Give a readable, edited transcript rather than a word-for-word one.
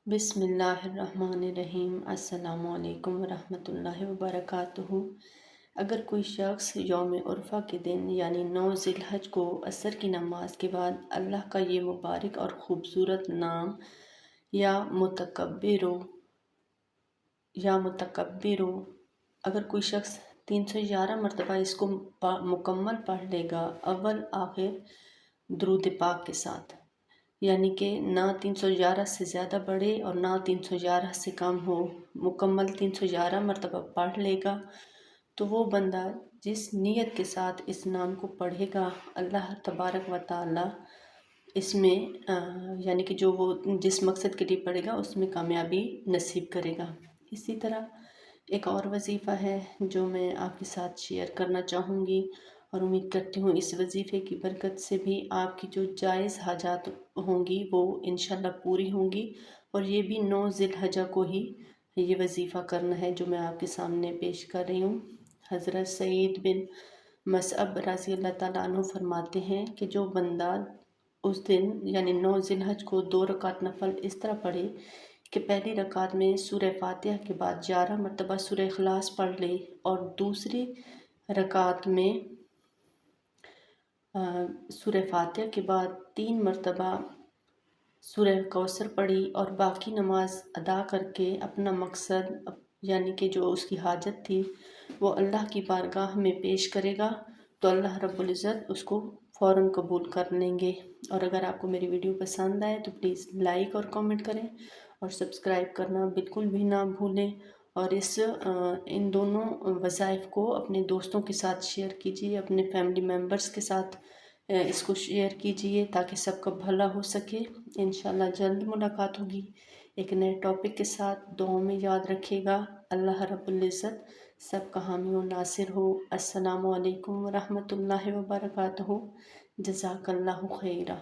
بسم اللہ الرحمن الرحیم۔ السلام علیکم ورحمۃ اللہ وبرکاتہ۔ اگر کوئی شخص یوم عرفہ کے دن یعنی 9 ذی الحج کو عصر کی نماز کے بعد اللہ کا یہ مبارک اور خوبصورت نام یا متکبر اگر کوئی شخص 311 مرتبہ اس کو مکمل پڑھ لے گا، اول آخر درود پاک کے ساتھ، یعنی کہ نہ 311 سے زیادہ بڑھے اور نہ 311 سے کم ہو، مکمل 311 مرتبہ پڑھ لے گا، تو وہ بندہ جس نیت کے ساتھ اس نام کو پڑھے گا، اللہ تبارک و تعالی اس میں یعنی کہ جو وہ جس مقصد کے لیے پڑھے گا اس میں کامیابی نصیب کرے گا۔ اسی طرح ایک اور وظیفہ ہے جو میں آپ کے ساتھ شیئر کرنا چاہوں گی، اور امید کرتی ہوں اس وظیفے کی برکت سے بھی آپ کی جو جائز حاجات ہوں گی وہ انشاءاللہ پوری ہوں گی، اور یہ بھی 9 ذی الحجہ کو ہی یہ وظیفہ کرنا ہے جو میں آپ کے سامنے پیش کر رہی ہوں۔ حضرت سعید بن مصعب رضی اللہ تعالیٰ عنہ فرماتے ہیں کہ جو بندہ اس دن یعنی 9 ذی الحج کو 2 رکعت نفل اس طرح پڑھے کہ پہلی رکعت میں سورہ فاتحہ کے بعد 11 مرتبہ سورہ اخلاص پڑھ لے، اور دوسری رکعت میں سورہ فاتحہ کے بعد 3 مرتبہ سورہ کوثر پڑھی، اور باقی نماز ادا کر کے اپنا مقصد یعنی کہ جو اس کی حاجت تھی وہ اللہ کی بارگاہ میں پیش کرے گا، تو اللہ رب العزت اس کو فوراً قبول کر لیں گے۔ اور اگر آپ کو میری ویڈیو پسند آئے تو پلیز لائک اور کامنٹ کریں، اور سبسکرائب کرنا بالکل بھی نہ بھولیں، اور ان دونوں وظائف کو اپنے دوستوں کے ساتھ شیئر کیجیے، اپنے فیملی ممبرز کے ساتھ اس کو شیئر کیجیے تاکہ سب کا بھلا ہو سکے۔ انشاءاللہ جلد ملاقات ہوگی ایک نئے ٹاپک کے ساتھ۔ دعاؤں میں یاد رکھیے گا۔ اللہ رب العزت سب کا حامی و ناصر ہو۔ السلام علیکم ورحمۃ اللہ وبرکاتہ۔ جزاک اللہ خیرہ۔